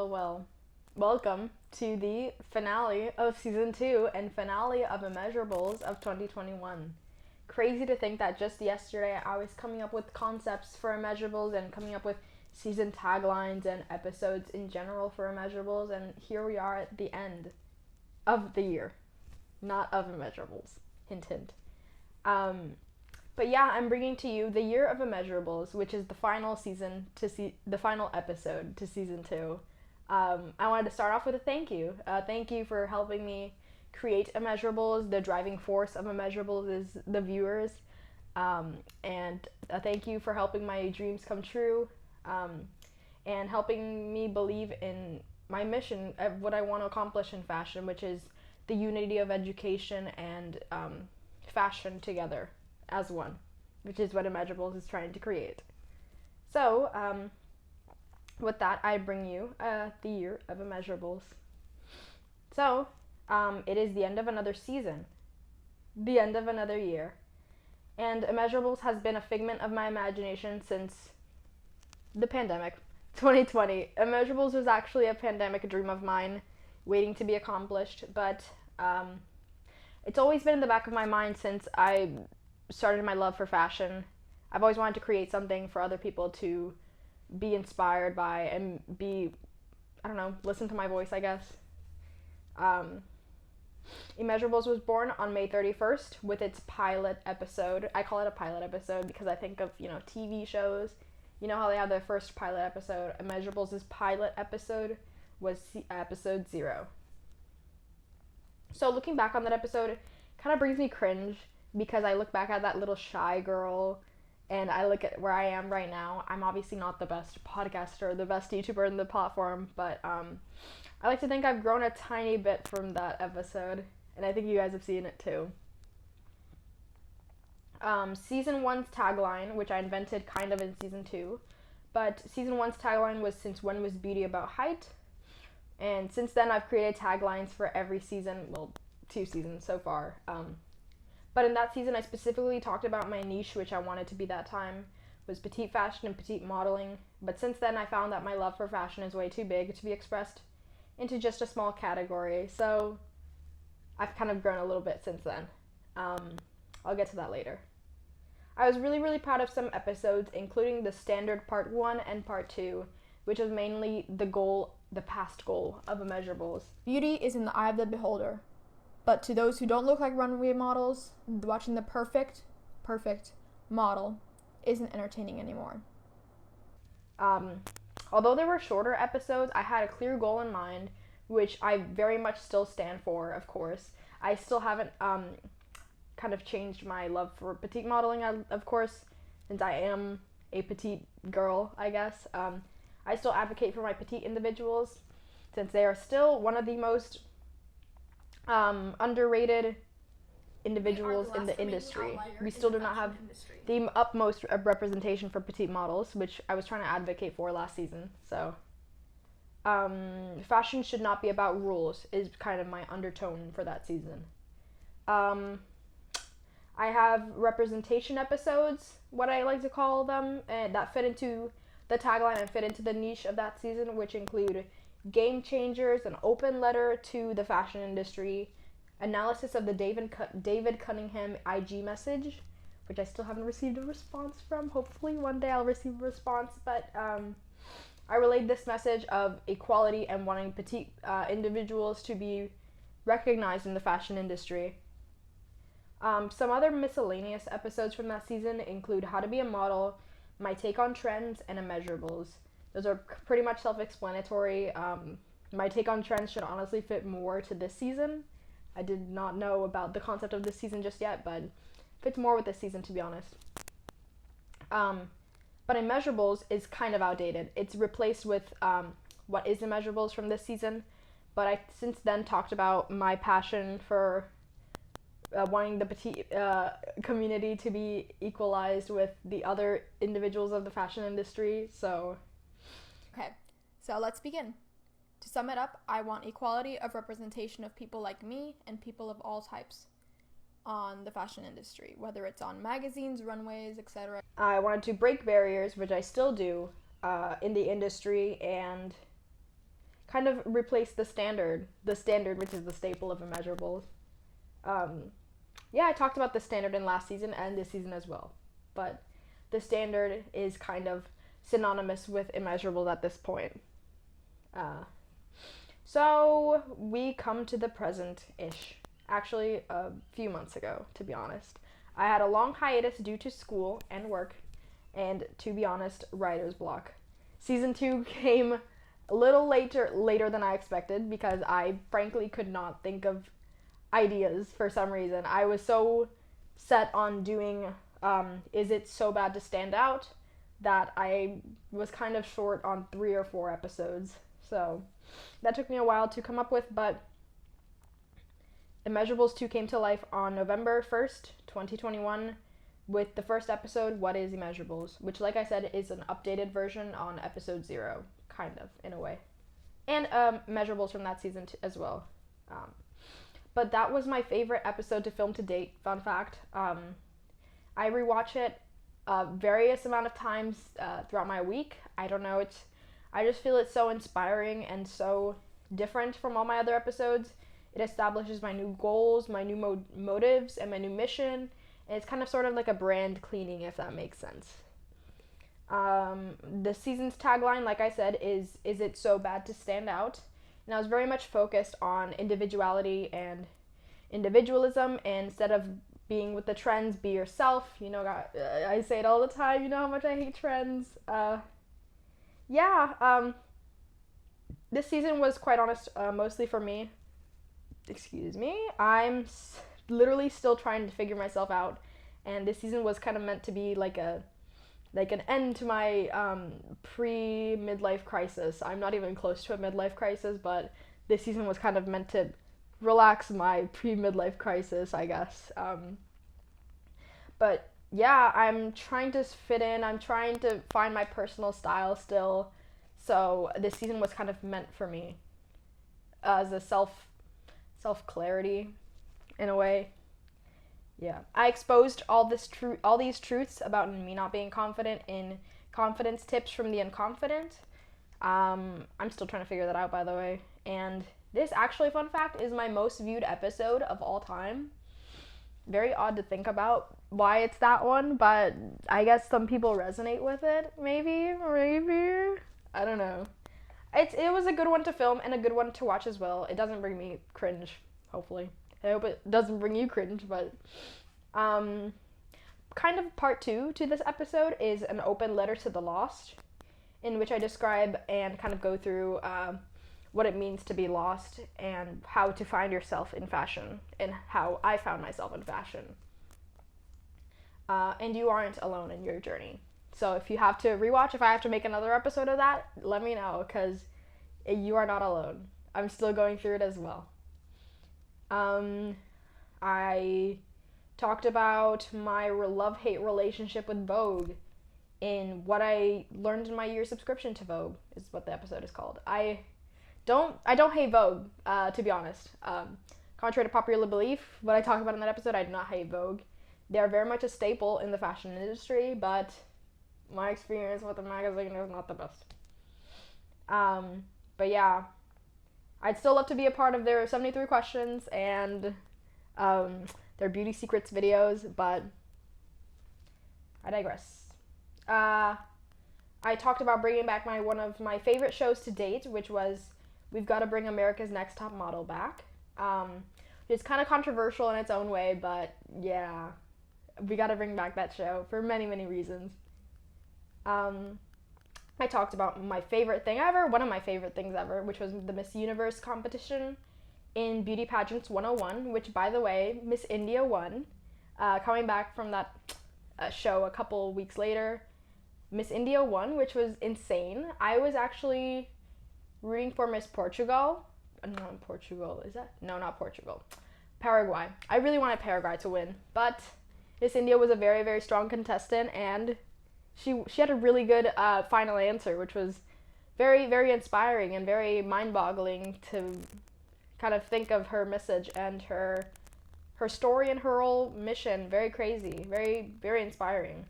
Well. Welcome to the finale of season 2 and finale of Immeasurables of 2021. Crazy to think that just yesterday I was coming up with concepts for Immeasurables and coming up with season taglines and episodes in general for Immeasurables, and here we are at the end of the year. Not of Immeasurables. Hint, hint. But yeah, I'm bringing to you the year of Immeasurables, which is the final season the final episode to season 2. I wanted to start off with a thank you. Thank you for helping me create Immeasurables. The driving force of Immeasurables is the viewers. And a thank you for helping my dreams come true, and helping me believe in my mission of what I want to accomplish in fashion, which is the unity of education and fashion together as one, which is what Immeasurables is trying to create. So, with that, I bring you the year of Immeasurables. So, it is the end of another season, the end of another year, and Immeasurables has been a figment of my imagination since the pandemic, 2020. Immeasurables was actually a pandemic dream of mine, waiting to be accomplished, but it's always been in the back of my mind since I started my love for fashion. I've always wanted to create something for other people to be inspired by and listen to my voice, I guess. Immeasurables was born on May 31st with its pilot episode. I call it a pilot episode because I think of, TV shows. You know how they have their first pilot episode? Immeasurables' pilot episode was episode 0. So looking back on that episode, it kind of brings me cringe because I look back at that little shy girl and I look at where I am right now. I'm obviously not the best podcaster, the best YouTuber in the platform, but I like to think I've grown a tiny bit from that episode, and I think you guys have seen it too. Season 1's tagline, which I invented kind of in season 2, but season 1's tagline was "Since when was beauty about height?" And since then I've created taglines for every season, well, 2 seasons so far. But in that season I specifically talked about my niche, which I wanted to be that time, was petite fashion and petite modeling. But since then I found that my love for fashion is way too big to be expressed into just a small category. So I've kind of grown a little bit since then. I'll get to that later. I was really, really proud of some episodes, including the standard part 1 and part 2, which was mainly the past goal of Immeasurables. Beauty is in the eye of the beholder. But to those who don't look like runway models, watching the perfect model isn't entertaining anymore. Although there were shorter episodes, I had a clear goal in mind, which I very much still stand for, of course. I still haven't kind of changed my love for petite modeling, of course, since I am a petite girl, I guess. I still advocate for my petite individuals, since they are still one of the most underrated individuals in the industry. We still do not have the utmost representation for petite models, which I was trying to advocate for last season. So, fashion should not be about rules is kind of my undertone for that season. I have representation episodes, what I like to call them, and that fit into the tagline and fit into the niche of that season, which include Game Changers, an open letter to the fashion industry, analysis of the David Cunningham IG message, which I still haven't received a response from. Hopefully one day I'll receive a response, but I relayed this message of equality and wanting petite individuals to be recognized in the fashion industry. Some other miscellaneous episodes from that season include How to Be a Model, My Take on Trends, and Immeasurables. Those are pretty much self-explanatory. My take on trends should honestly fit more to this season. I did not know about the concept of this season just yet, but fits more with this season, to be honest. But Immeasurables is kind of outdated. It's replaced with What is Immeasurables from this season, but I since then talked about my passion for wanting the petite community to be equalized with the other individuals of the fashion industry, so... Okay, so let's begin. To sum it up, I want equality of representation of people like me and people of all types on the fashion industry, whether it's on magazines, runways, etc. I wanted to break barriers, which I still do, in the industry, and kind of replace the standard which is the staple of Immeasurables. Yeah, I talked about the standard in last season and this season as well, but the standard is kind of synonymous with Immeasurables at this point. So we come to the present-ish. Actually, a few months ago, to be honest. I had a long hiatus due to school and work, and to be honest, writer's block. Season 2 came a little later than I expected because I frankly could not think of ideas for some reason. I was so set on doing Is It So Bad to Stand Out that I was kind of short on 3 or 4 episodes. So that took me a while to come up with, but Immeasurables 2 came to life on November 1st, 2021, with the first episode, What is Immeasurables? Which, like I said, is an updated version on episode 0, kind of, in a way. And Immeasurables from that season as well. But that was my favorite episode to film to date, fun fact. I rewatch it various amount of times throughout my week. I don't know, I just feel it's so inspiring and so different from all my other episodes. It establishes my new goals, my new motives, and my new mission. And it's kind of sort of like a brand cleaning, if that makes sense. The season's tagline, like I said, is it so bad to stand out? And I was very much focused on individuality and individualism, and instead of being with the trends, be yourself. You know, I say it all the time, you know how much I hate trends. This season was, quite honest, mostly for me. Excuse me. I'm literally still trying to figure myself out, and this season was kind of meant to be like an end to my pre-midlife crisis. I'm not even close to a midlife crisis, but this season was kind of meant to relax my pre-midlife crisis, I guess. But yeah, I'm trying to fit in. I'm trying to find my personal style still. So this season was kind of meant for me as a self-clarity in a way. Yeah, I exposed all these truths about me not being confident in confidence tips from the unconfident. I'm still trying to figure that out, by the way. And this, actually, fun fact, is my most viewed episode of all time. Very odd to think about why it's that one, but I guess some people resonate with it. Maybe. I don't know. It was a good one to film and a good one to watch as well. It doesn't bring me cringe, hopefully. I hope it doesn't bring you cringe, but kind of part 2 to this episode is an open letter to the lost, in which I describe and kind of go through what it means to be lost and how to find yourself in fashion and how I found myself in fashion. And you aren't alone in your journey. So if you have to rewatch, if I have to make another episode of that, let me know, because you are not alone. I'm still going through it as well. I talked about my love-hate relationship with Vogue in what I learned in my year subscription to Vogue, is what the episode is called. I don't hate Vogue, to be honest. Contrary to popular belief, what I talk about in that episode, I do not hate Vogue. They are very much a staple in the fashion industry, but my experience with the magazine is not the best. But yeah, I'd still love to be a part of their 73 questions and their beauty secrets videos, but I digress. I talked about bringing back one of my favorite shows to date, which was We've Got to Bring America's Next Top Model Back. It's kind of controversial in its own way, but yeah, we got to bring back that show for many, many reasons. I talked about my favorite thing ever, one of my favorite things ever, which was the Miss Universe competition in Beauty Pageants 101, which, by the way, Miss India won. Coming back from that show a couple weeks later, Miss India won, which was insane. I was actually rooting for Miss Portugal. Not Portugal, is that? No, not Portugal. Paraguay. I really wanted Paraguay to win, but Miss India was a very, very strong contestant, and she had a really good final answer, which was very, very inspiring and very mind-boggling to kind of think of her message and her story and her whole mission. Very crazy, very, very inspiring.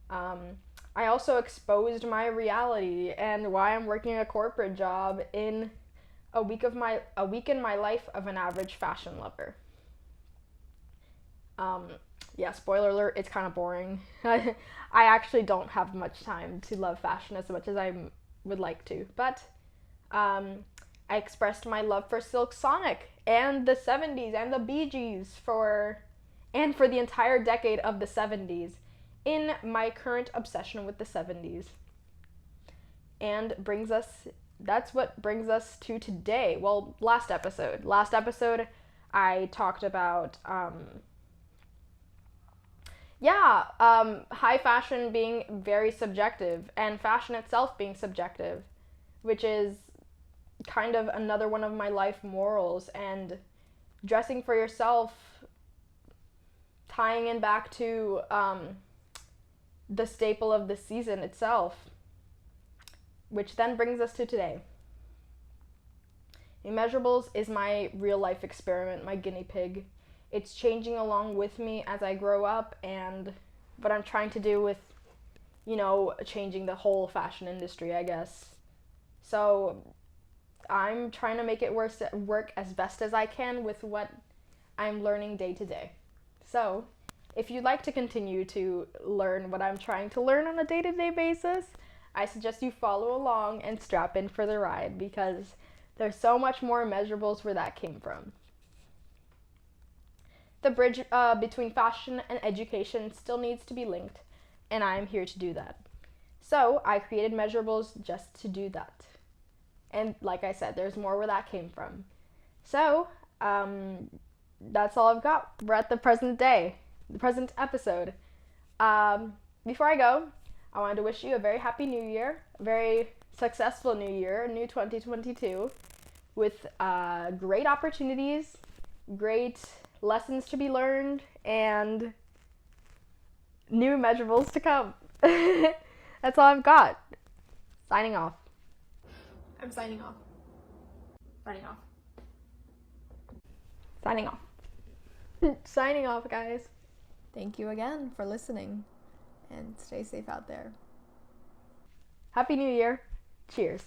I also exposed my reality and why I'm working a corporate job in A week in my life of an average fashion lover. Yeah, spoiler alert, it's kind of boring. I actually don't have much time to love fashion as much as I would like to, but I expressed my love for Silk Sonic and the 70s and the Bee Gees for the entire decade of the 70s in my current obsession with the 70s. And that's what brings us to today. Well, last episode I talked about high fashion being very subjective and fashion itself being subjective, which is kind of another one of my life morals, and dressing for yourself, tying in back to the staple of the season itself, which then brings us to today. Immeasurables is my real life experiment, my guinea pig. It's changing along with me as I grow up, and what I'm trying to do with, changing the whole fashion industry, I guess. So I'm trying to make it work as best as I can with what I'm learning day to day. So if you'd like to continue to learn what I'm trying to learn on a day-to-day basis, I suggest you follow along and strap in for the ride, because there's so much more Immeasurables where that came from. The bridge between fashion and education still needs to be linked, and I'm here to do that. So I created Immeasurables just to do that. And like I said, there's more where that came from. So that's all I've got. We're at the present episode. Before I go, I wanted to wish you a very happy new year, a very successful new year, new 2022, with great opportunities, great lessons to be learned, and new Immeasurables to come. That's all I've got. Signing off. I'm signing off. Signing off. Signing off. Signing off, guys. Thank you again for listening, and stay safe out there. Happy New Year. Cheers.